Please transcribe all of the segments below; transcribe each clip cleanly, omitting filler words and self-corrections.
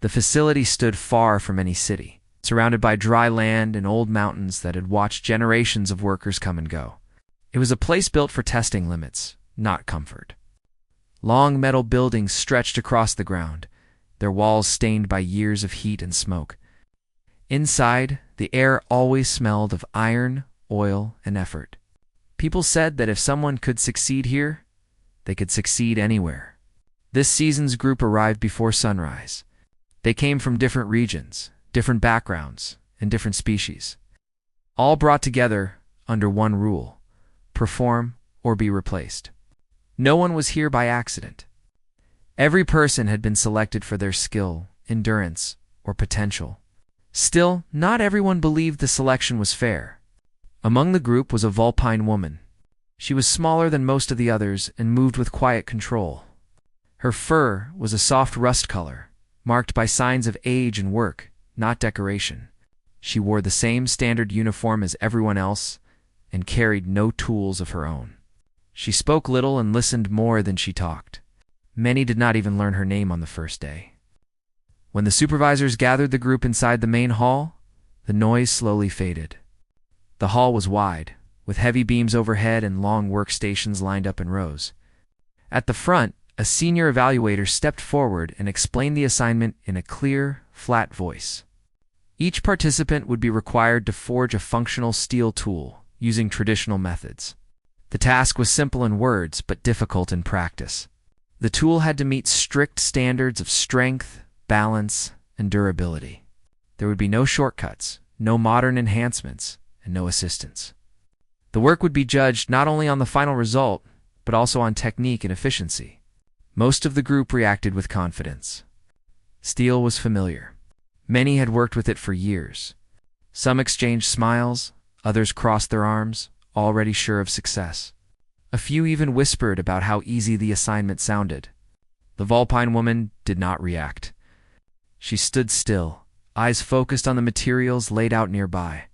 The facility stood far from any city, surrounded by dry land and old mountains that had watched generations of workers come and go. It was a place built for testing limits, not comfort. Long metal buildings stretched across the ground, their walls stained by years of heat and smoke. Inside, the air always smelled of iron, oil, and effort. People said that if someone could succeed here, they could succeed anywhere. This season's group arrived before sunrise. They came from different regions, different backgrounds, and different species, all brought together under one rule: perform or be replaced. No one was here by accident. Every person had been selected for their skill, endurance, or potential. Still, not everyone believed the selection was fair. Among the group was a Vulpine woman. She was smaller than most of the others and moved with quiet control. Her fur was a soft rust color, marked by signs of age and work, not decoration. She wore the same standard uniform as everyone else and carried no tools of her own. She spoke little and listened more than she talked. Many did not even learn her name on the first day. When the supervisors gathered the group inside the main hall, the noise slowly faded. The hall was wide, with heavy beams overhead and long workstations lined up in rows. At the front, a senior evaluator stepped forward and explained the assignment in a clear, flat voice. Each participant would be required to forge a functional steel tool using traditional methods. The task was simple in words, but difficult in practice. The tool had to meet strict standards of strength, balance, and durability. There would be no shortcuts, no modern enhancements, and no assistance. The work would be judged not only on the final result, but also on technique and efficiency. Most of the group reacted with confidence. Steel was familiar. Many had worked with it for years. Some exchanged smiles, others crossed their arms, already sure of success. A few even whispered about how easy the assignment sounded. The Vulpine woman did not react. She stood still, eyes focused on the materials laid out nearby.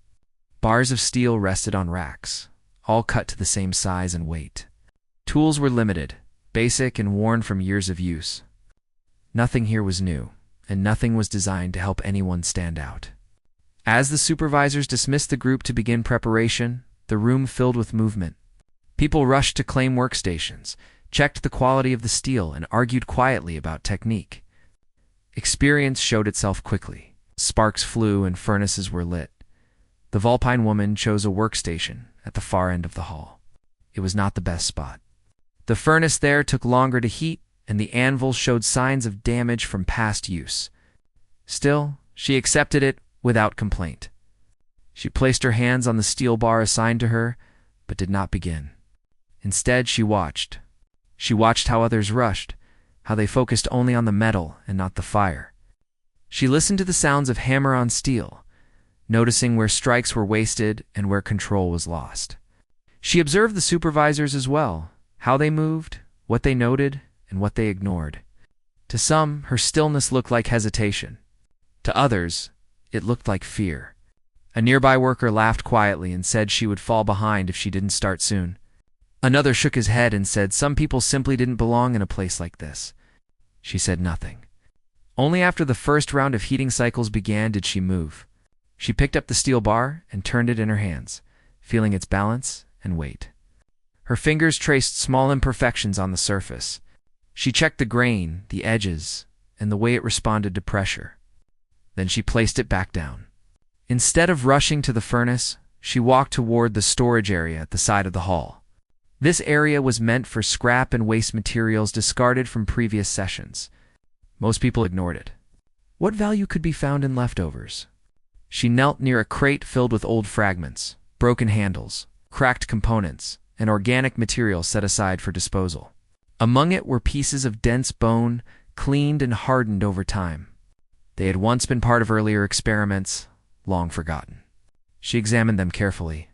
Bars of steel rested on racks, all cut to the same size and weight. Tools were limited, basic and worn from years of use. Nothing here was new, and nothing was designed to help anyone stand out. As the supervisors dismissed the group to begin preparation, the room filled with movement. People rushed to claim workstations, checked the quality of the steel, and argued quietly about technique. Experience showed itself quickly. Sparks flew and furnaces were lit. The Vulpine woman chose a workstation at the far end of the hall. It was not the best spot. The furnace there took longer to heat, and the anvil showed signs of damage from past use. Still, she accepted it without complaint. She placed her hands on the steel bar assigned to her, but did not begin. Instead, she watched. She watched how others rushed, how they focused only on the metal and not the fire. She listened to the sounds of hammer on steel, noticing where strikes were wasted and where control was lost. She observed the supervisors as well, how they moved, what they noted, and what they ignored. To some, her stillness looked like hesitation. To others, it looked like fear. A nearby worker laughed quietly and said she would fall behind if she didn't start soon. Another shook his head and said some people simply didn't belong in a place like this. She said nothing. Only after the first round of heating cycles began did she move. She picked up the steel bar and turned it in her hands, feeling its balance and weight. Her fingers traced small imperfections on the surface. She checked the grain, the edges, and the way it responded to pressure. Then she placed it back down. Instead of rushing to the furnace, she walked toward the storage area at the side of the hall. This area was meant for scrap and waste materials discarded from previous sessions. Most people ignored it. What value could be found in leftovers? She knelt near a crate filled with old fragments, broken handles, cracked components, and organic material set aside for disposal. Among it were pieces of dense bone, cleaned and hardened over time. They had once been part of earlier experiments, long forgotten. She examined them carefully.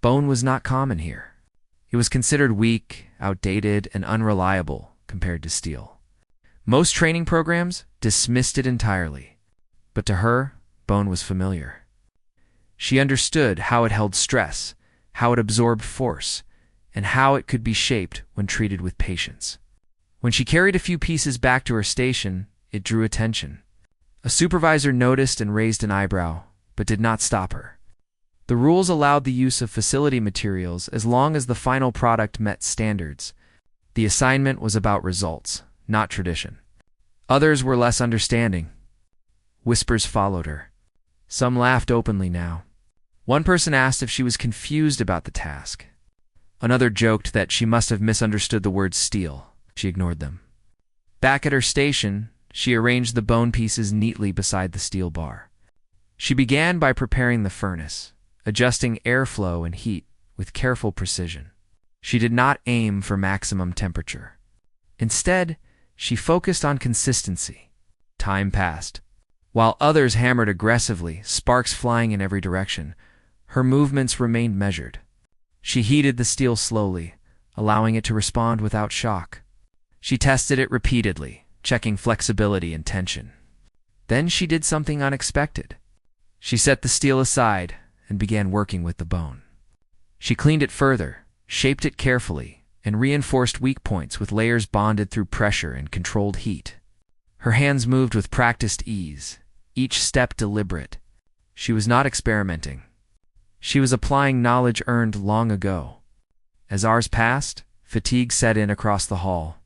Bone was not common here. It was considered weak, outdated, and unreliable compared to steel. Most training programs dismissed it entirely, but to her, bone was familiar. She understood how it held stress, how it absorbed force, and how it could be shaped when treated with patience. When she carried a few pieces back to her station, it drew attention. A supervisor noticed and raised an eyebrow, but did not stop her. The rules allowed the use of facility materials as long as the final product met standards. The assignment was about results, not tradition. Others were less understanding. Whispers followed her. Some laughed openly now. One person asked if she was confused about the task. Another joked that she must have misunderstood the word steel. She ignored them. Back at her station, she arranged the bone pieces neatly beside the steel bar. She began by preparing the furnace, adjusting airflow and heat with careful precision. She did not aim for maximum temperature. Instead, she focused on consistency. Time passed. While others hammered aggressively, sparks flying in every direction, her movements remained measured. She heated the steel slowly, allowing it to respond without shock. She tested it repeatedly, checking flexibility and tension. Then she did something unexpected. She set the steel aside and began working with the bone. She cleaned it further, shaped it carefully, and reinforced weak points with layers bonded through pressure and controlled heat. Her hands moved with practiced ease, each step deliberate. She was not experimenting. She was applying knowledge earned long ago. As hours passed, fatigue set in across the hall.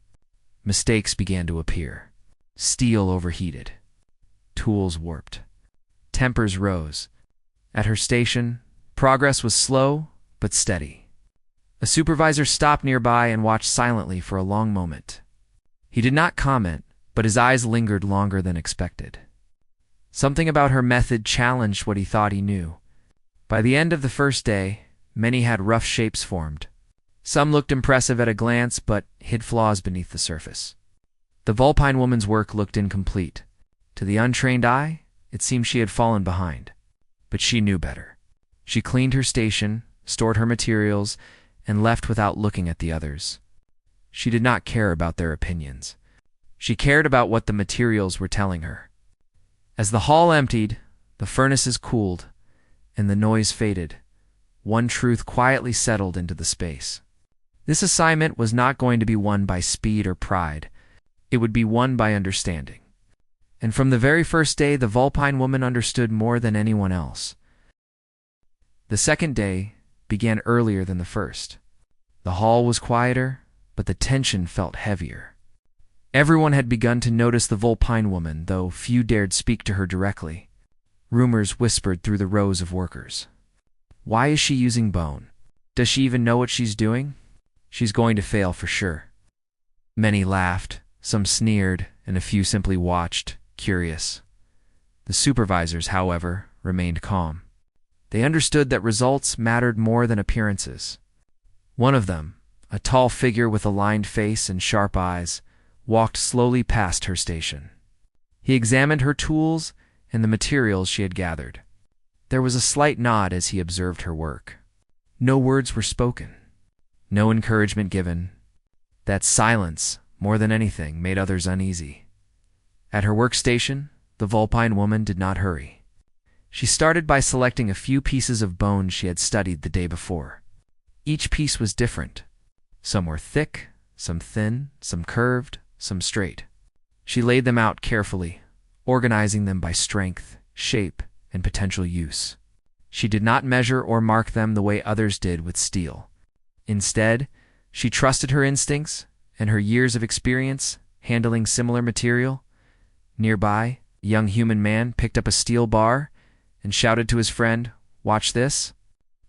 Mistakes began to appear. Steel overheated. Tools warped. Tempers rose. At her station, progress was slow but steady. A supervisor stopped nearby and watched silently for a long moment. He did not comment, but his eyes lingered longer than expected. Something about her method challenged what he thought he knew. By the end of the first day, many had rough shapes formed. Some looked impressive at a glance, but hid flaws beneath the surface. The Vulpine woman's work looked incomplete. To the untrained eye, it seemed she had fallen behind. But she knew better. She cleaned her station, stored her materials, and left without looking at the others. She did not care about their opinions. She cared about what the materials were telling her. As the hall emptied, the furnaces cooled, and the noise faded, one truth quietly settled into the space. This assignment was not going to be won by speed or pride. It would be won by understanding. And from the very first day, the Vulpine woman understood more than anyone else. The second day began earlier than the first. The hall was quieter, but the tension felt heavier. Everyone had begun to notice the Vulpine woman, though few dared speak to her directly. Rumors whispered through the rows of workers. Why is she using bone? Does she even know what she's doing? She's going to fail for sure. Many laughed, some sneered, and a few simply watched, curious. The supervisors, however, remained calm. They understood that results mattered more than appearances. One of them, a tall figure with a lined face and sharp eyes, walked slowly past her station. He examined her tools and the materials she had gathered. There was a slight nod as he observed her work. No words were spoken. No encouragement given. That silence, more than anything, made others uneasy. At her workstation, the Vulpine woman did not hurry. She started by selecting a few pieces of bone she had studied the day before. Each piece was different. Some were thick, some thin, some curved, some straight. She laid them out carefully, organizing them by strength, shape, and potential use. She did not measure or mark them the way others did with steel. Instead, she trusted her instincts and her years of experience handling similar material. Nearby, a young human man picked up a steel bar and shouted to his friend, "Watch this.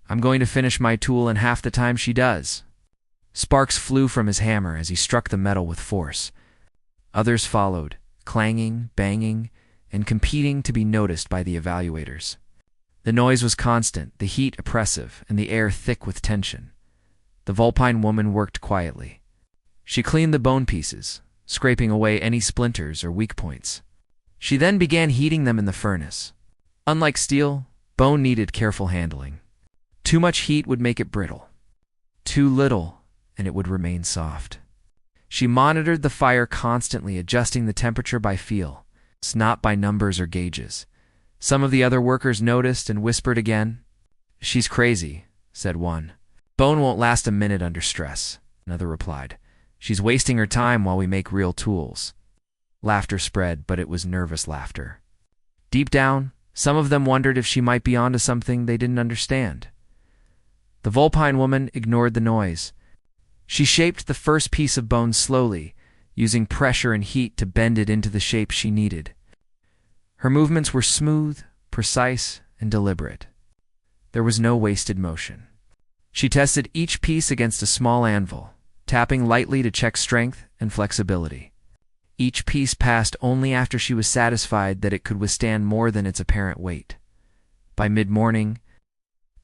I'm going to finish my tool in half the time she does." Sparks flew from his hammer as he struck the metal with force. Others followed, clanging, banging, and competing to be noticed by the evaluators. The noise was constant, the heat oppressive, and the air thick with tension. The Vulpine woman worked quietly. She cleaned the bone pieces, scraping away any splinters or weak points. She then began heating them in the furnace. Unlike steel, bone needed careful handling. Too much heat would make it brittle. Too little, and it would remain soft. She monitored the fire constantly, adjusting the temperature by feel, not by numbers or gauges. Some of the other workers noticed and whispered again. "She's crazy," said one. "Bone won't last a minute under stress," another replied. "She's wasting her time while we make real tools." Laughter spread, but it was nervous laughter. Deep down, some of them wondered if she might be onto something they didn't understand. The Vulpine woman ignored the noise. She shaped the first piece of bone slowly, using pressure and heat to bend it into the shape she needed. Her movements were smooth, precise, and deliberate. There was no wasted motion. She tested each piece against a small anvil, tapping lightly to check strength and flexibility. Each piece passed only after she was satisfied that it could withstand more than its apparent weight. By mid-morning,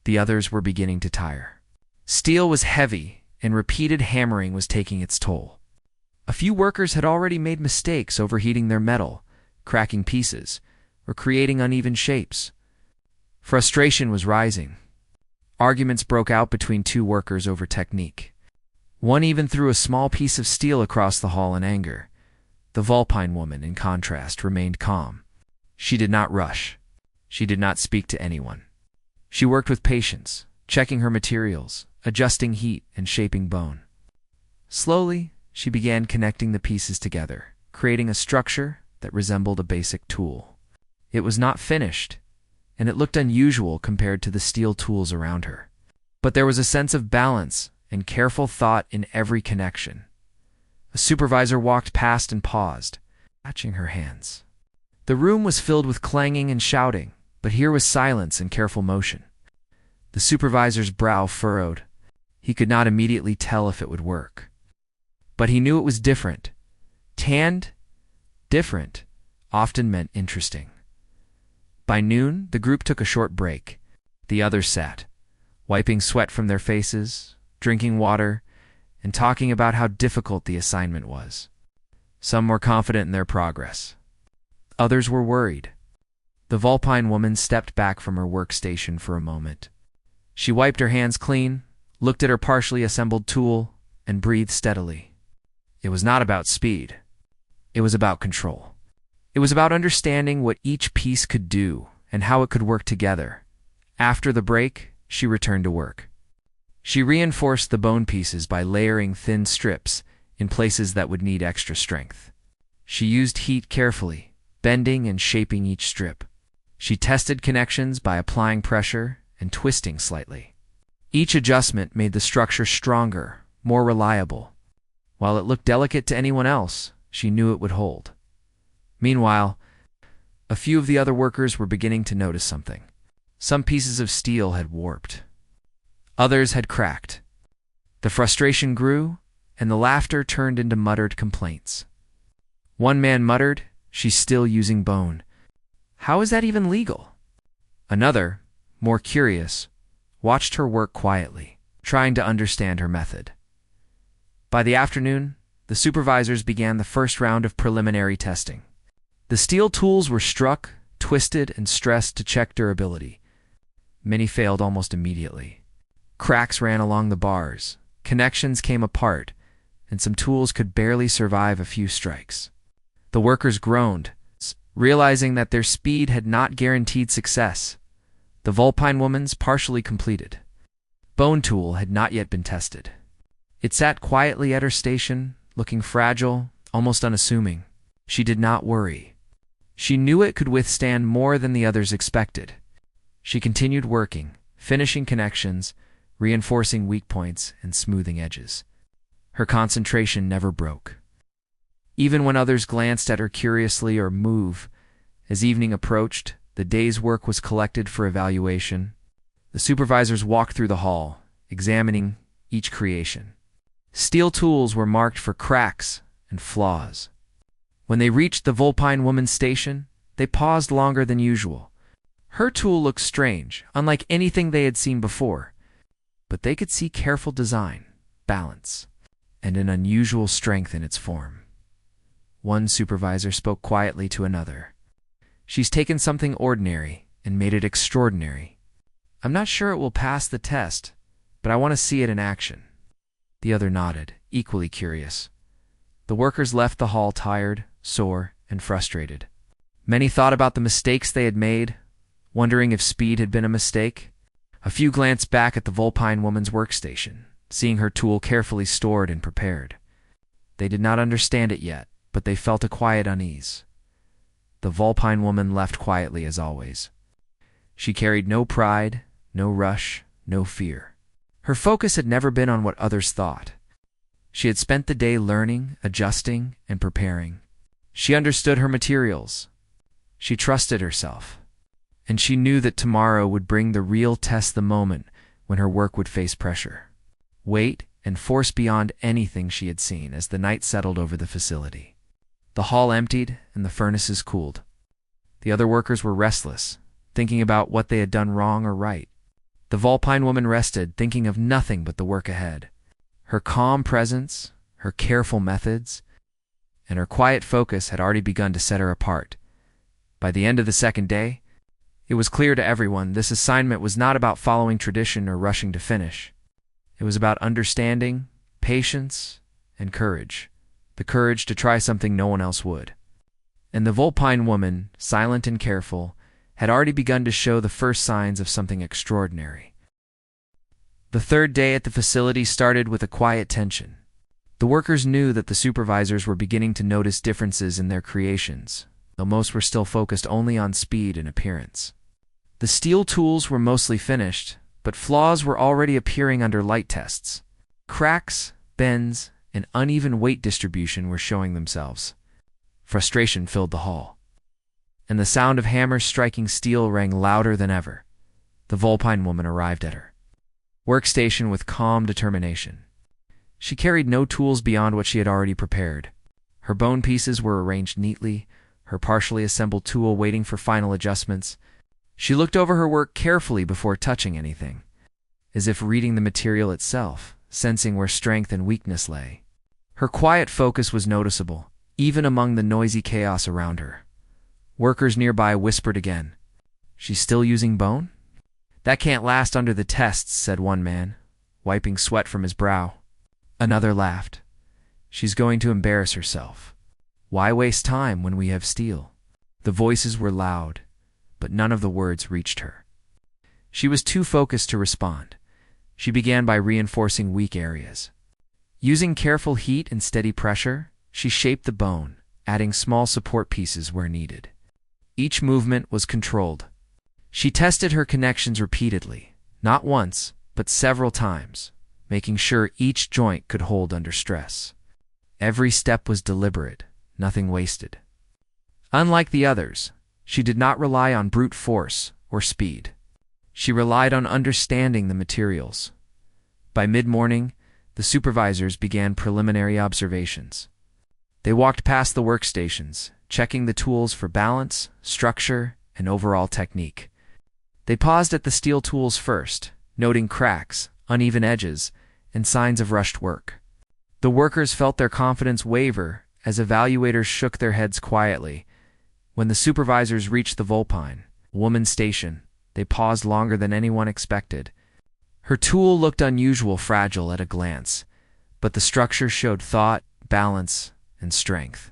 the others were beginning to tire. Steel was heavy, and repeated hammering was taking its toll. A few workers had already made mistakes overheating their metal, cracking pieces, or creating uneven shapes. Frustration was rising. Arguments broke out between two workers over technique. One even threw a small piece of steel across the hall in anger. The Vulpine woman, in contrast, remained calm. She did not rush. She did not speak to anyone. She worked with patience, checking her materials, adjusting heat, and shaping bone. Slowly, she began connecting the pieces together, creating a structure that resembled a basic tool. It was not finished, and it looked unusual compared to the steel tools around her. But there was a sense of balance and careful thought in every connection. A supervisor walked past and paused, catching her hands. The room was filled with clanging and shouting, but here was silence and careful motion. The supervisor's brow furrowed. He could not immediately tell if it would work. But he knew it was different. Tanned, different, often meant interesting. By noon, the group took a short break. The others sat, wiping sweat from their faces, drinking water, and talking about how difficult the assignment was. Some were confident in their progress. Others were worried. The Vulpine woman stepped back from her workstation for a moment. She wiped her hands clean, looked at her partially assembled tool, and breathed steadily. It was not about speed. It was about control. It was about understanding what each piece could do and how it could work together. After the break, she returned to work. She reinforced the bone pieces by layering thin strips in places that would need extra strength. She used heat carefully, bending and shaping each strip. She tested connections by applying pressure and twisting slightly. Each adjustment made the structure stronger, more reliable. While it looked delicate to anyone else, she knew it would hold. Meanwhile, a few of the other workers were beginning to notice something. Some pieces of steel had warped. Others had cracked. The frustration grew, and the laughter turned into muttered complaints. One man muttered, "She's still using bone. How is that even legal?" Another, more curious, watched her work quietly, trying to understand her method. By the afternoon, the supervisors began the first round of preliminary testing. The steel tools were struck, twisted, and stressed to check durability. Many failed almost immediately. Cracks ran along the bars, connections came apart, and some tools could barely survive a few strikes. The workers groaned, realizing that their speed had not guaranteed success. The Vulpine woman's partially completed. Bone tool had not yet been tested. It sat quietly at her station, looking fragile, almost unassuming. She did not worry. She knew it could withstand more than the others expected. She continued working, finishing connections, reinforcing weak points, and smoothing edges. Her concentration never broke. Even when others glanced at her curiously or moved, as evening approached, the day's work was collected for evaluation. The supervisors walked through the hall, examining each creation. Steel tools were marked for cracks and flaws. When they reached the Vulpine woman's station, they paused longer than usual. Her tool looked strange, unlike anything they had seen before, but they could see careful design, balance, and an unusual strength in its form. One supervisor spoke quietly to another. "She's taken something ordinary and made it extraordinary. I'm not sure it will pass the test, but I want to see it in action." The other nodded, equally curious. The workers left the hall tired, sore, and frustrated. Many thought about the mistakes they had made, wondering if speed had been a mistake. A few glanced back at the Vulpine woman's workstation, seeing her tool carefully stored and prepared. They did not understand it yet, but they felt a quiet unease. The Vulpine woman left quietly as always. She carried no pride, no rush, no fear. Her focus had never been on what others thought. She had spent the day learning, adjusting, and preparing. She understood her materials. She trusted herself. And she knew that tomorrow would bring the real test, the moment when her work would face pressure, weight, and force beyond anything she had seen. As the night settled over the facility, the hall emptied and the furnaces cooled. The other workers were restless, thinking about what they had done wrong or right. The Vulpine woman rested, thinking of nothing but the work ahead. Her calm presence, her careful methods, and her quiet focus had already begun to set her apart. By the end of the second day, it was clear to everyone this assignment was not about following tradition or rushing to finish. It was about understanding, patience, and courage. The courage to try something no one else would. And the Vulpine woman, silent and careful, had already begun to show the first signs of something extraordinary. The third day at the facility started with a quiet tension. The workers knew that the supervisors were beginning to notice differences in their creations, though most were still focused only on speed and appearance. The steel tools were mostly finished, but flaws were already appearing under light tests. Cracks, bends, and uneven weight distribution were showing themselves. Frustration filled the hall, and the sound of hammers striking steel rang louder than ever. The Vulpine woman arrived at her workstation with calm determination. She carried no tools beyond what she had already prepared. Her bone pieces were arranged neatly, her partially assembled tool waiting for final adjustments. She looked over her work carefully before touching anything, as if reading the material itself, sensing where strength and weakness lay. Her quiet focus was noticeable, even among the noisy chaos around her. Workers nearby whispered again, "She's still using bone?" "That can't last under the tests," said one man, wiping sweat from his brow. Another laughed. "She's going to embarrass herself. Why waste time when we have steel?" The voices were loud, but none of the words reached her. She was too focused to respond. She began by reinforcing weak areas. Using careful heat and steady pressure, she shaped the bone, adding small support pieces where needed. Each movement was controlled. She tested her connections repeatedly, not once, but several times, making sure each joint could hold under stress. Every step was deliberate, nothing wasted. Unlike the others, she did not rely on brute force or speed. She relied on understanding the materials. By mid-morning, the supervisors began preliminary observations. They walked past the workstations, checking the tools for balance, structure, and overall technique. They paused at the steel tools first, noting cracks, uneven edges, and signs of rushed work. The workers felt their confidence waver as evaluators shook their heads quietly. When the supervisors reached the Vulpine woman's station, they paused longer than anyone expected. Her tool looked unusual fragile at a glance, but the structure showed thought, balance, and strength.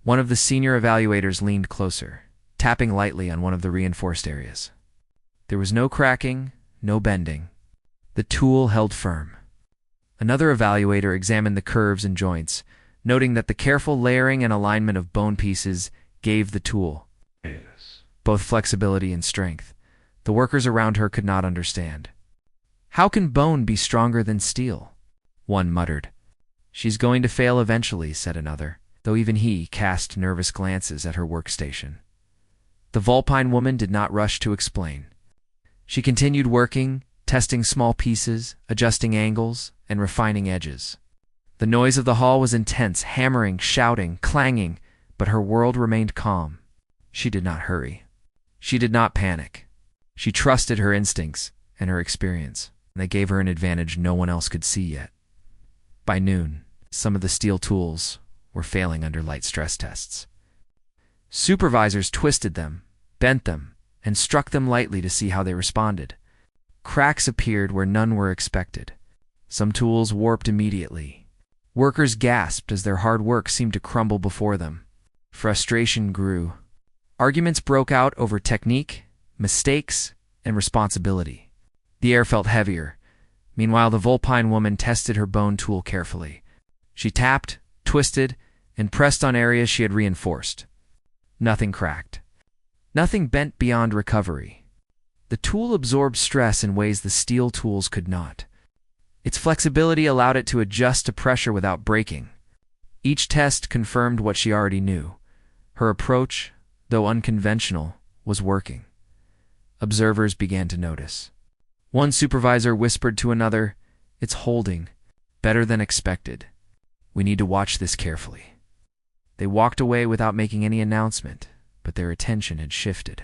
One of the senior evaluators leaned closer, tapping lightly on one of the reinforced areas. There was no cracking, no bending. The tool held firm. Another evaluator examined the curves and joints, noting that the careful layering and alignment of bone pieces gave the tool both flexibility and strength. The workers around her could not understand. "How can bone be stronger than steel?" one muttered. "She's going to fail eventually," said another, though even he cast nervous glances at her workstation. The Vulpine woman did not rush to explain. She continued working, testing small pieces, adjusting angles, and refining edges. The noise of the hall was intense, hammering, shouting, clanging, but her world remained calm. She did not hurry. She did not panic. She trusted her instincts and her experience, and they gave her an advantage no one else could see yet. By noon, some of the steel tools were failing under light stress tests. Supervisors twisted them, bent them, and struck them lightly to see how they responded. Cracks appeared where none were expected. Some tools warped immediately. Workers gasped as their hard work seemed to crumble before them. Frustration grew. Arguments broke out over technique, mistakes, and responsibility. The air felt heavier. Meanwhile, the Vulpine woman tested her bone tool carefully. She tapped, twisted, and pressed on areas she had reinforced. Nothing cracked. Nothing bent beyond recovery. The tool absorbed stress in ways the steel tools could not. Its flexibility allowed it to adjust to pressure without breaking. Each test confirmed what she already knew. Her approach, though unconventional, was working. Observers began to notice. One supervisor whispered to another, "It's holding. Better than expected. We need to watch this carefully." They walked away without making any announcement, but their attention had shifted.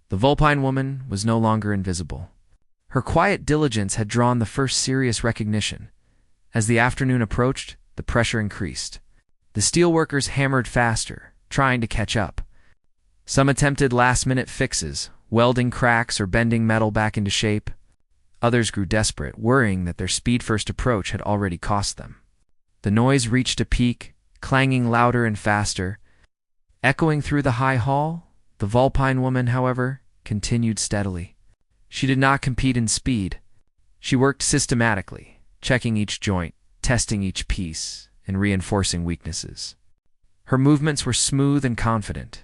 The Vulpine woman was no longer invisible. Her quiet diligence had drawn the first serious recognition. As the afternoon approached, the pressure increased. The steelworkers hammered faster, trying to catch up. Some attempted last-minute fixes, welding cracks or bending metal back into shape. Others grew desperate, worrying that their speed-first approach had already cost them. The noise reached a peak, clanging louder and faster. Echoing through the high hall, the Vulpine woman, however, continued steadily. She did not compete in speed. She worked systematically, checking each joint, testing each piece, and reinforcing weaknesses. Her movements were smooth and confident.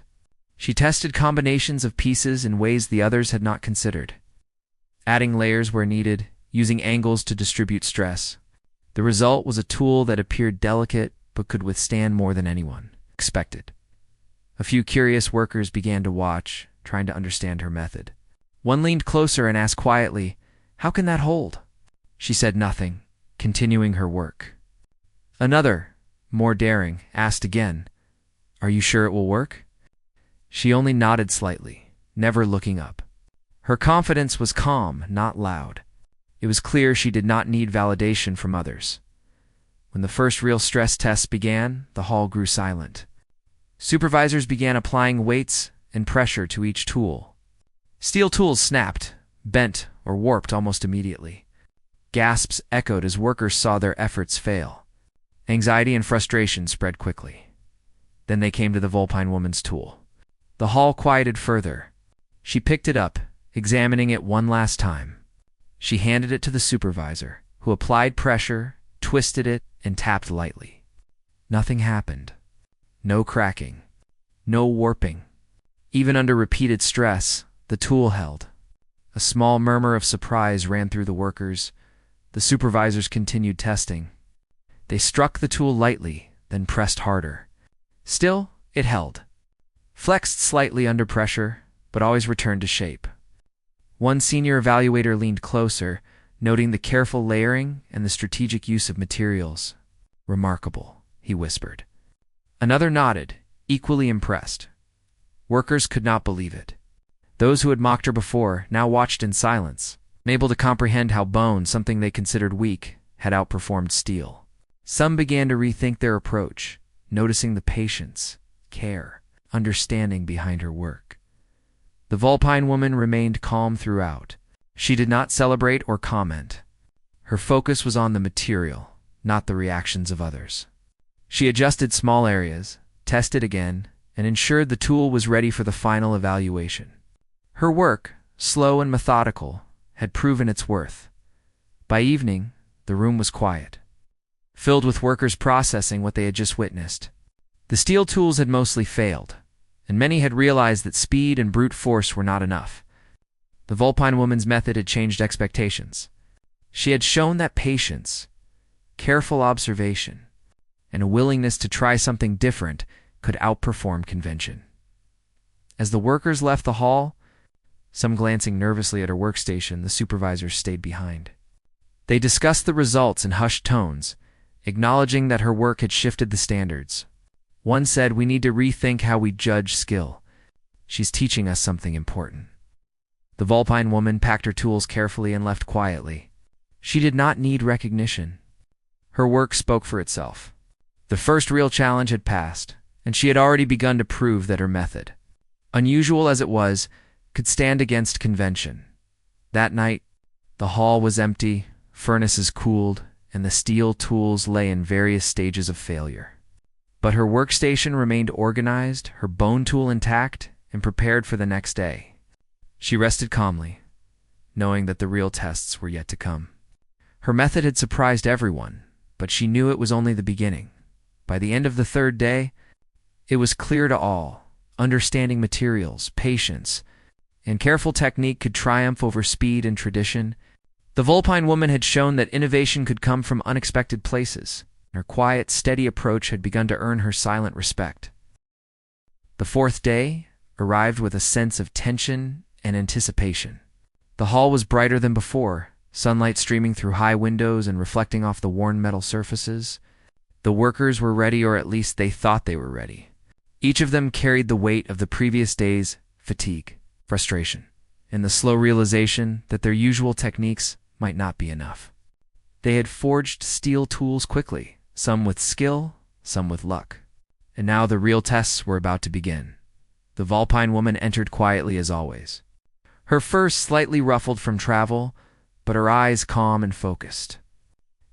She tested combinations of pieces in ways the others had not considered, adding layers where needed, using angles to distribute stress. The result was a tool that appeared delicate but could withstand more than anyone expected. A few curious workers began to watch, trying to understand her method. One leaned closer and asked quietly, "How can that hold?" She said nothing, continuing her work. Another, more daring, asked again, "Are you sure it will work?" She only nodded slightly, never looking up. Her confidence was calm, not loud. It was clear she did not need validation from others. When the first real stress tests began, the hall grew silent. Supervisors began applying weights and pressure to each tool. Steel tools snapped, bent, or warped almost immediately. Gasps echoed as workers saw their efforts fail. Anxiety and frustration spread quickly. Then they came to the Vulpine woman's tool. The hall quieted further. She picked it up, examining it one last time. She handed it to the supervisor, who applied pressure, twisted it, and tapped lightly. Nothing happened. No cracking. No warping. Even under repeated stress, the tool held. A small murmur of surprise ran through the workers. The supervisors continued testing. They struck the tool lightly, then pressed harder. Still, it held. Flexed slightly under pressure, but always returned to shape. One senior evaluator leaned closer, noting the careful layering and the strategic use of materials. "Remarkable," he whispered. Another nodded, equally impressed. Workers could not believe it. Those who had mocked her before now watched in silence, unable to comprehend how bone, something they considered weak, had outperformed steel. Some began to rethink their approach, noticing the patience, care, understanding behind her work. The Vulpine woman remained calm throughout. She did not celebrate or comment. Her focus was on the material, not the reactions of others. She adjusted small areas, tested again, and ensured the tool was ready for the final evaluation. Her work, slow and methodical, had proven its worth. By evening, the room was quiet, filled with workers processing what they had just witnessed. The steel tools had mostly failed, and many had realized that speed and brute force were not enough. The Vulpine woman's method had changed expectations. She had shown that patience, careful observation, and a willingness to try something different could outperform convention. As the workers left the hall, some glancing nervously at her workstation, the supervisors stayed behind. They discussed the results in hushed tones, acknowledging that her work had shifted the standards. One said, "We need to rethink how we judge skill. She's teaching us something important." The Vulpine woman packed her tools carefully and left quietly. She did not need recognition. Her work spoke for itself. The first real challenge had passed, and she had already begun to prove that her method, unusual as it was, could stand against convention. That night, the hall was empty, furnaces cooled, and the steel tools lay in various stages of failure. But her workstation remained organized, her bone tool intact, and prepared for the next day. She rested calmly, knowing that the real tests were yet to come. Her method had surprised everyone, but she knew it was only the beginning. By the end of the third day, it was clear to all. understanding materials, patience, and careful technique could triumph over speed and tradition. The Vulpine woman had shown that innovation could come from unexpected places. Her quiet, steady approach had begun to earn her silent respect. The fourth day arrived with a sense of tension and anticipation. The hall was brighter than before, sunlight streaming through high windows and reflecting off the worn metal surfaces. The workers were ready, or at least they thought they were ready. Each of them carried the weight of the previous day's fatigue, frustration, and the slow realization that their usual techniques might not be enough. They had forged steel tools quickly, some with skill, some with luck. And now the real tests were about to begin. The Vulpine woman entered quietly as always. Her fur slightly ruffled from travel, but her eyes calm and focused.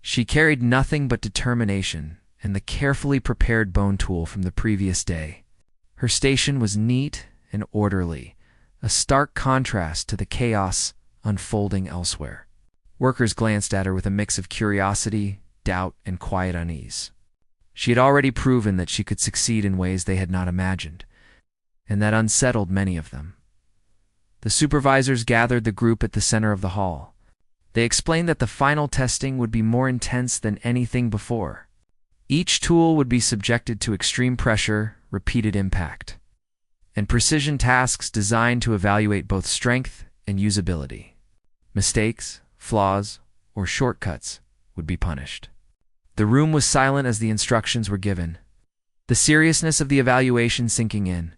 She carried nothing but determination and the carefully prepared bone tool from the previous day. Her station was neat and orderly, a stark contrast to the chaos unfolding elsewhere. Workers glanced at her with a mix of curiosity, doubt, and quiet unease. She had already proven that she could succeed in ways they had not imagined, and that unsettled many of them. The supervisors gathered the group at the center of the hall. They explained that the final testing would be more intense than anything before. Each tool would be subjected to extreme pressure, repeated impact, and precision tasks designed to evaluate both strength and usability. Mistakes, flaws, or shortcuts would be punished. The room was silent as the instructions were given, the seriousness of the evaluation sinking in.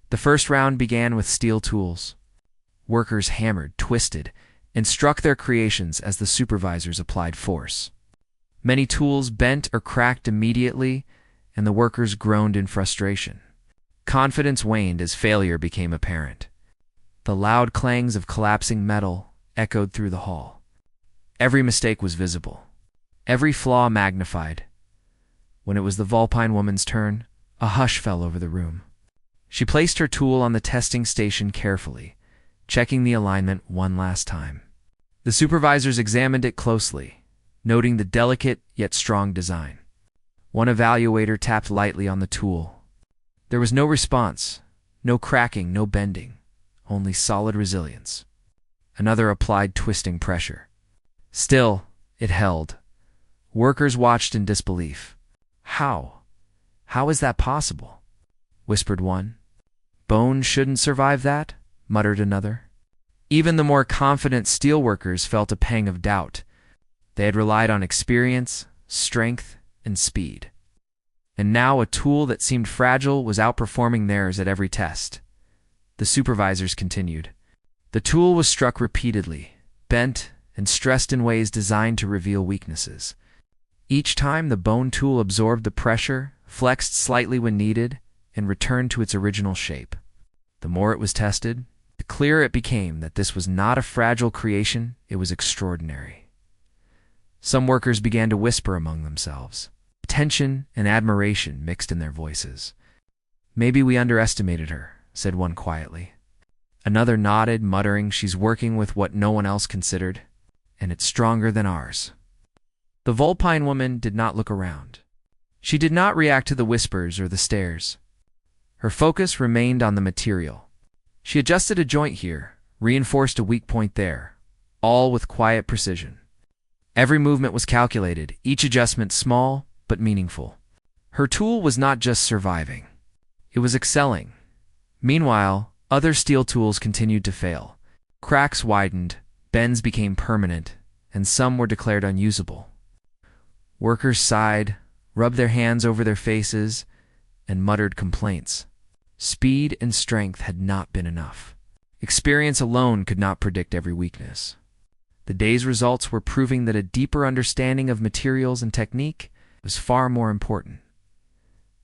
The first round began with steel tools. Workers hammered, twisted, and struck their creations as the supervisors applied force. Many tools bent or cracked immediately, and the workers groaned in frustration. Confidence waned as failure became apparent. The loud clangs of collapsing metal echoed through the hall. Every mistake was visible, every flaw magnified. When it was the Vulpine woman's turn, a hush fell over the room. She placed her tool on the testing station carefully, checking the alignment one last time. The supervisors examined it closely, noting the delicate yet strong design. One evaluator tapped lightly on the tool. There was no response, no cracking, no bending, only solid resilience. Another applied twisting pressure. Still, it held. Workers watched in disbelief. How? How is that possible? Whispered one. Bone shouldn't survive that, muttered another. Even the more confident steelworkers felt a pang of doubt. They had relied on experience, strength, and speed. And now a tool that seemed fragile was outperforming theirs at every test. The supervisors continued. The tool was struck repeatedly, bent, and stressed in ways designed to reveal weaknesses. Each time the bone tool absorbed the pressure, flexed slightly when needed, and returned to its original shape. The more it was tested, the clearer it became that this was not a fragile creation, it was extraordinary. Some workers began to whisper among themselves. Tension and admiration mixed in their voices. Maybe we underestimated her, said one quietly. Another nodded, muttering, she's working with what no one else considered, and it's stronger than ours. The Vulpine woman did not look around. She did not react to the whispers or the stares. Her focus remained on the material. She adjusted a joint here, reinforced a weak point there, all with quiet precision. Every movement was calculated, each adjustment small but meaningful. Her tool was not just surviving. It was excelling. Meanwhile, other steel tools continued to fail. Cracks widened, bends became permanent, and some were declared unusable. Workers sighed, rubbed their hands over their faces, and muttered complaints. Speed and strength had not been enough. Experience alone could not predict every weakness. The day's results were proving that a deeper understanding of materials and technique was far more important.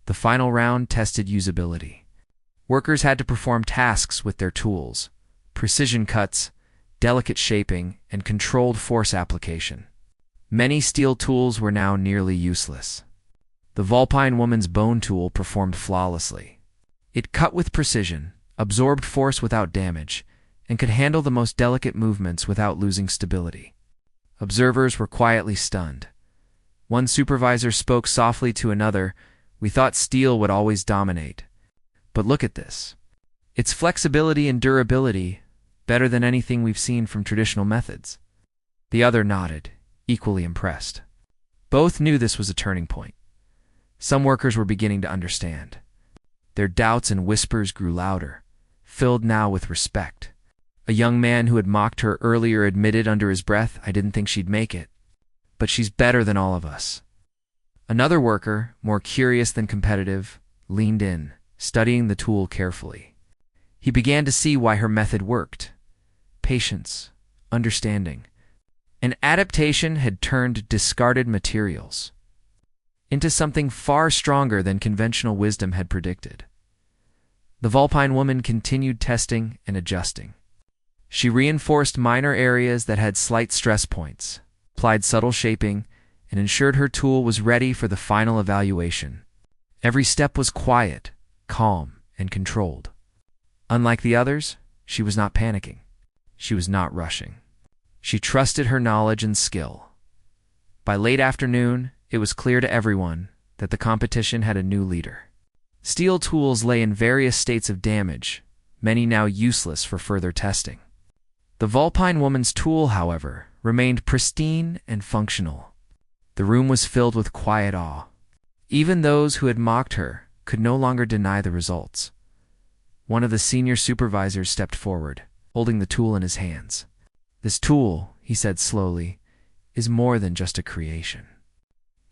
The final round tested usability. Workers had to perform tasks with their tools, precision cuts, delicate shaping, and controlled force application. Many steel tools were now nearly useless. The Vulpine woman's bone tool performed flawlessly. It cut with precision, absorbed force without damage, and could handle the most delicate movements without losing stability. Observers were quietly stunned. One supervisor spoke softly to another, "We thought steel would always dominate." But look at this. Its flexibility and durability, better than anything we've seen from traditional methods." The other nodded, equally impressed. Both knew this was a turning point. Some workers were beginning to understand. Their doubts and whispers grew louder, filled now with respect. A young man who had mocked her earlier admitted under his breath, "I didn't think she'd make it. But she's better than all of us." Another worker, more curious than competitive, leaned in, studying the tool carefully. He began to see why her method worked. Patience, understanding, and adaptation had turned discarded materials into something far stronger than conventional wisdom had predicted. The Vulpine woman continued testing and adjusting. She reinforced minor areas that had slight stress points, applied subtle shaping, and ensured her tool was ready for the final evaluation. Every step was quiet, calm, and controlled. Unlike the others, she was not panicking. She was not rushing. She trusted her knowledge and skill. By late afternoon, it was clear to everyone that the competition had a new leader. Steel tools lay in various states of damage, many now useless for further testing. The Vulpine woman's tool, however, remained pristine and functional. The room was filled with quiet awe. Even those who had mocked her could no longer deny the results. One of the senior supervisors stepped forward, holding the tool in his hands. "This tool," he said slowly, "is more than just a creation.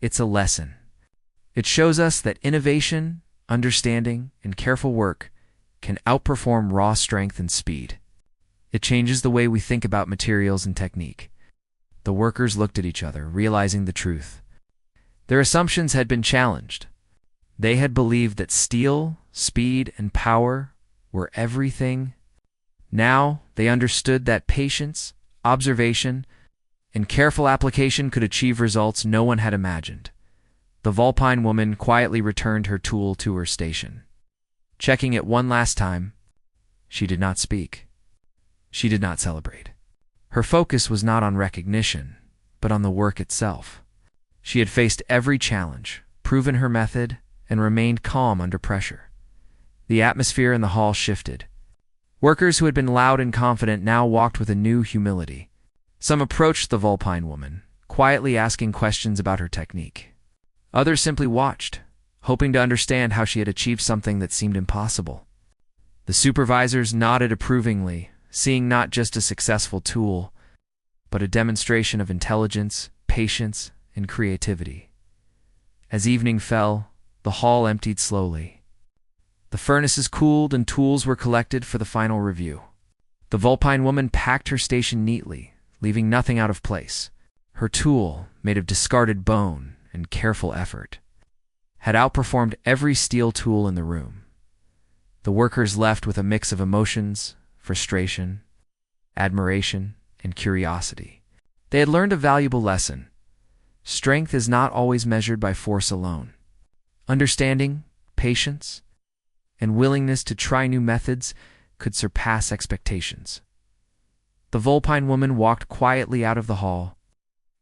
It's a lesson. It shows us that innovation, understanding, and careful work can outperform raw strength and speed. It changes the way we think about materials and technique." The workers looked at each other, realizing the truth. Their assumptions had been challenged. They had believed that steel, speed, and power were everything. Now they understood that patience, observation, and careful application could achieve results no one had imagined. The Vulpine woman quietly returned her tool to her station. Checking it one last time, she did not speak. She did not celebrate. Her focus was not on recognition, but on the work itself. She had faced every challenge, proven her method, and remained calm under pressure. The atmosphere in the hall shifted. Workers who had been loud and confident now walked with a new humility. Some approached the Vulpine woman, quietly asking questions about her technique. Others simply watched, hoping to understand how she had achieved something that seemed impossible. The supervisors nodded approvingly, seeing not just a successful tool, but a demonstration of intelligence, patience, and creativity. As evening fell, the hall emptied slowly. The furnaces cooled and tools were collected for the final review. The Vulpine woman packed her station neatly, leaving nothing out of place. Her tool, made of discarded bone and careful effort, had outperformed every steel tool in the room. The workers left with a mix of emotions, frustration, admiration, and curiosity. They had learned a valuable lesson. Strength is not always measured by force alone. Understanding, patience, and willingness to try new methods could surpass expectations. The Vulpine woman walked quietly out of the hall,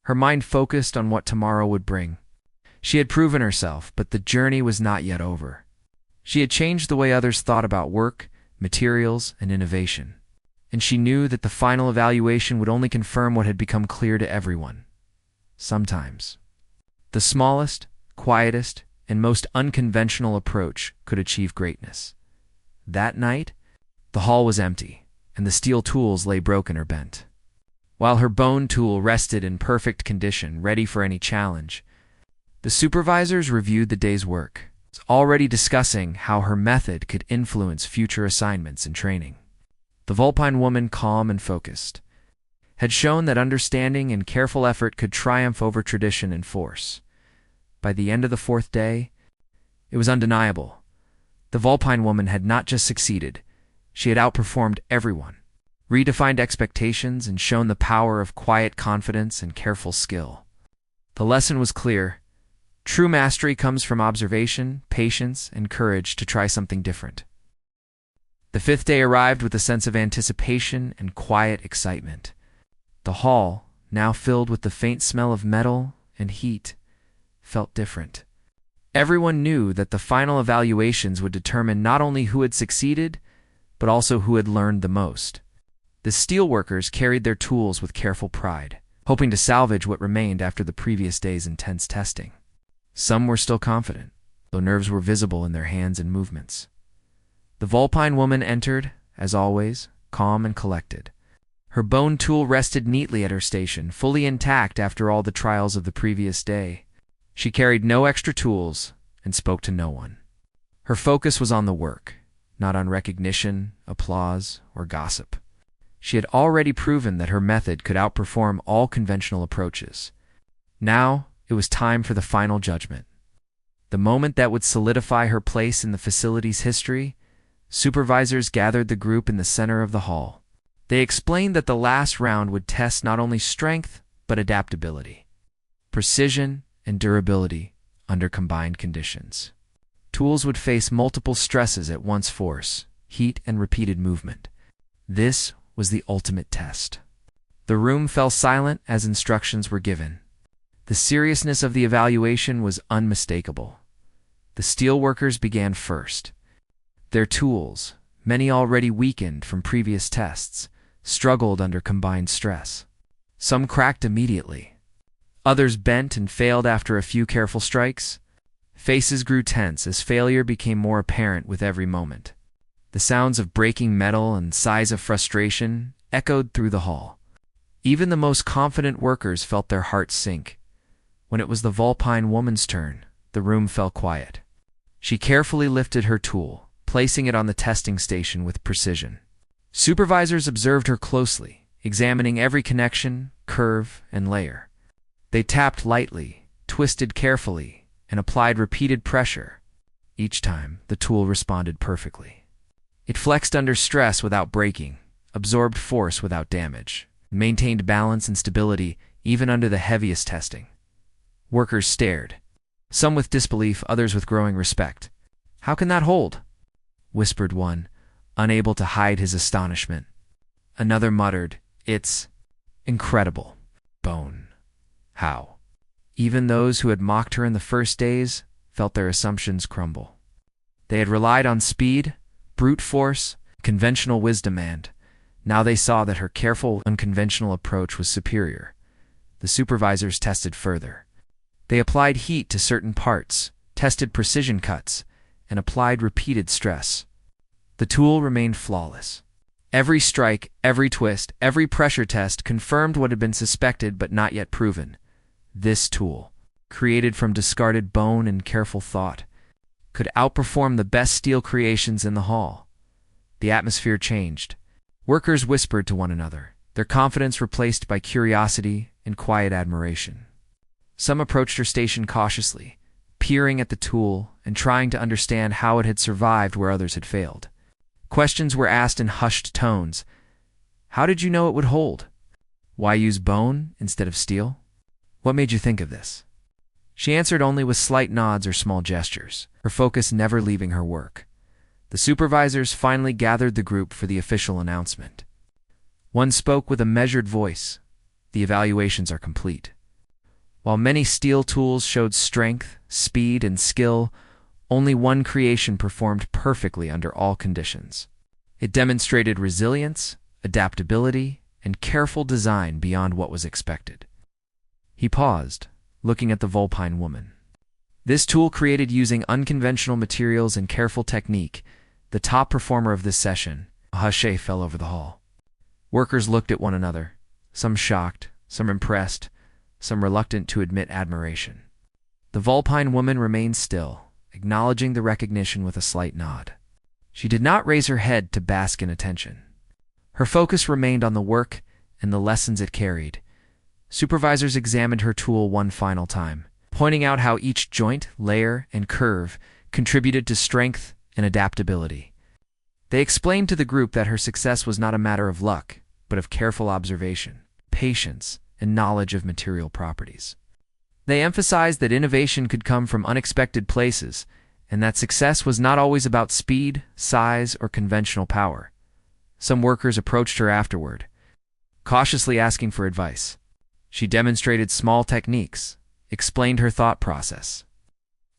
her mind focused on what tomorrow would bring. She had proven herself, but the journey was not yet over. She had changed the way others thought about work, materials, and innovation. And she knew that the final evaluation would only confirm what had become clear to everyone. Sometimes, the smallest, quietest, and most unconventional approach could achieve greatness. That night, the hall was empty, and the steel tools lay broken or bent. While her bone tool rested in perfect condition, ready for any challenge, the supervisors reviewed the day's work, already discussing how her method could influence future assignments and training. The Vulpine woman, calm and focused, had shown that understanding and careful effort could triumph over tradition and force. By the end of the fourth day, it was undeniable. The Vulpine woman had not just succeeded, she had outperformed everyone, redefined expectations, and shown the power of quiet confidence and careful skill. The lesson was clear. True mastery comes from observation, patience, and courage to try something different. The fifth day arrived with a sense of anticipation and quiet excitement. The hall, now filled with the faint smell of metal and heat, felt different. Everyone knew that the final evaluations would determine not only who had succeeded, but also who had learned the most. The steelworkers carried their tools with careful pride, hoping to salvage what remained after the previous day's intense testing. Some were still confident, though nerves were visible in their hands and movements. The Vulpine woman entered, as always, calm and collected. Her bone tool rested neatly at her station, fully intact after all the trials of the previous day. She carried no extra tools and spoke to no one. Her focus was on the work, not on recognition, applause, or gossip. She had already proven that her method could outperform all conventional approaches. Now, it was time for the final judgment. The moment that would solidify her place in the facility's history. Supervisors gathered the group in the center of the hall. They explained that the last round would test not only strength, but adaptability, precision, and durability under combined conditions. Tools would face multiple stresses at once: force, heat, and repeated movement. This was the ultimate test. The room fell silent as instructions were given. The seriousness of the evaluation was unmistakable. The steelworkers began first. Their tools, many already weakened from previous tests, struggled under combined stress. Some cracked immediately. Others bent and failed after a few careful strikes. Faces grew tense as failure became more apparent with every moment. The sounds of breaking metal and sighs of frustration echoed through the hall. Even the most confident workers felt their hearts sink. When it was the Vulpine woman's turn, the room fell quiet. She carefully lifted her tool, placing it on the testing station with precision. Supervisors observed her closely, examining every connection, curve, and layer. They tapped lightly, twisted carefully, and applied repeated pressure. Each time, the tool responded perfectly. It flexed under stress without breaking, absorbed force without damage, maintained balance and stability even under the heaviest testing. Workers stared, some with disbelief, others with growing respect. "How can that hold?" whispered one, unable to hide his astonishment. Another muttered, "It's incredible. Bone. How?" Even those who had mocked her in the first days felt their assumptions crumble. They had relied on speed, brute force, conventional wisdom, and now they saw that her careful, unconventional approach was superior. The supervisors tested further. They applied heat to certain parts, tested precision cuts, and applied repeated stress. The tool remained flawless. Every strike, every twist, every pressure test confirmed what had been suspected but not yet proven. This tool, created from discarded bone and careful thought, could outperform the best steel creations in the hall. The atmosphere changed. Workers whispered to one another, their confidence replaced by curiosity and quiet admiration. Some approached her station cautiously, peering at the tool and trying to understand how it had survived where others had failed. Questions were asked in hushed tones. "How did you know it would hold? Why use bone instead of steel? What made you think of this?" She answered only with slight nods or small gestures, her focus never leaving her work. The supervisors finally gathered the group for the official announcement. One spoke with a measured voice. "The evaluations are complete." While many steel tools showed strength, speed, and skill, only one creation performed perfectly under all conditions. It demonstrated resilience, adaptability, and careful design beyond what was expected. He paused, looking at the Vulpine woman. This tool, created using unconventional materials and careful technique, the top performer of this session. A hush fell over the hall. Workers looked at one another, some shocked, some impressed, some reluctant to admit admiration. The Vulpine woman remained still, acknowledging the recognition with a slight nod. She did not raise her head to bask in attention. Her focus remained on the work and the lessons it carried. Supervisors examined her tool one final time, pointing out how each joint, layer, and curve contributed to strength and adaptability. They explained to the group that her success was not a matter of luck, but of careful observation, patience, and knowledge of material properties. They emphasized that innovation could come from unexpected places, and that success was not always about speed, size, or conventional power. Some workers approached her afterward, cautiously asking for advice. She demonstrated small techniques, explained her thought process,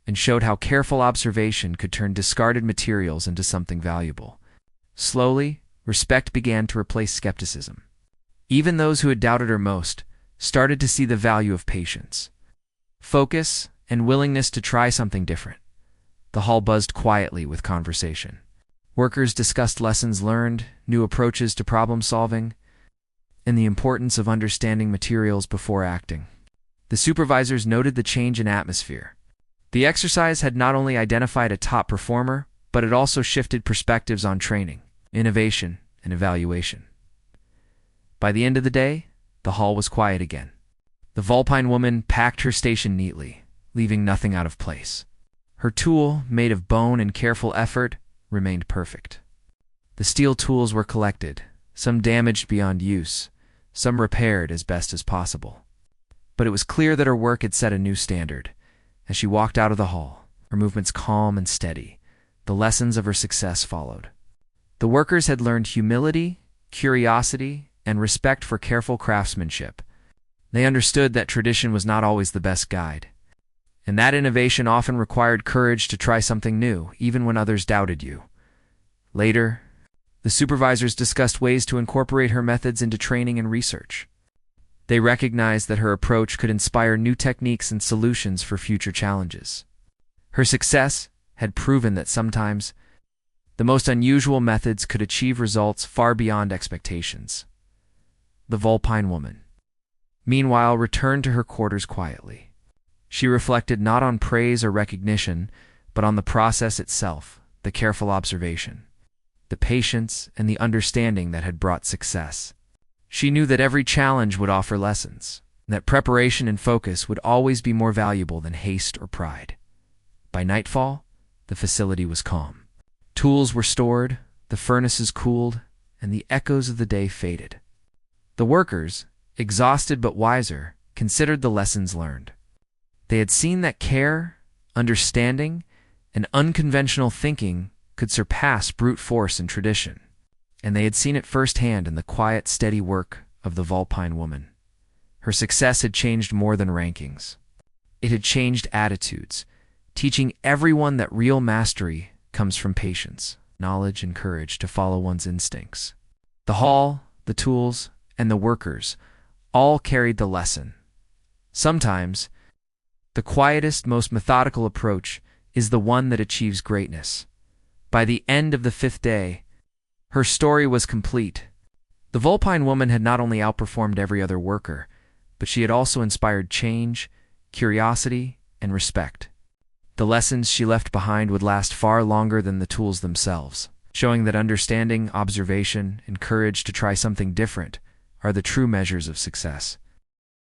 and showed how careful observation could turn discarded materials into something valuable. Slowly, respect began to replace skepticism. Even those who had doubted her most started to see the value of patience, focus, and willingness to try something different. The hall buzzed quietly with conversation. Workers discussed lessons learned, new approaches to problem solving, and the importance of understanding materials before acting. The supervisors noted the change in atmosphere. The exercise had not only identified a top performer, but it also shifted perspectives on training, innovation, and evaluation. By the end of the day, the hall was quiet again. The Vulpine woman packed her station neatly, leaving nothing out of place. Her tool, made of bone and careful effort, remained perfect. The steel tools were collected, some damaged beyond use, some repaired as best as possible. But it was clear that her work had set a new standard. As she walked out of the hall, her movements calm and steady, the lessons of her success followed. The workers had learned humility, curiosity, and respect for careful craftsmanship. They understood that tradition was not always the best guide, and that innovation often required courage to try something new, even when others doubted you. Later, the supervisors discussed ways to incorporate her methods into training and research. They recognized that her approach could inspire new techniques and solutions for future challenges. Her success had proven that sometimes the most unusual methods could achieve results far beyond expectations. The Vulpine woman, meanwhile, returned to her quarters quietly. She reflected not on praise or recognition, but on the process itself, the careful observation, the patience, and the understanding that had brought success. She knew that every challenge would offer lessons, and that preparation and focus would always be more valuable than haste or pride. By nightfall, the facility was calm. Tools were stored, the furnaces cooled, and the echoes of the day faded. The workers, exhausted but wiser, considered the lessons learned. They had seen that care, understanding, and unconventional thinking could surpass brute force and tradition, and they had seen it firsthand in the quiet, steady work of the Vulpine woman. Her success had changed more than rankings. It had changed attitudes, teaching everyone that real mastery comes from patience, knowledge, and courage to follow one's instincts. The hall, the tools, and the workers all carried the lesson. Sometimes, the quietest, most methodical approach is the one that achieves greatness. By the end of the 5th day, her story was complete. The Vulpine woman had not only outperformed every other worker, but she had also inspired change, curiosity, and respect. The lessons she left behind would last far longer than the tools themselves, showing that understanding, observation, and courage to try something different are the true measures of success.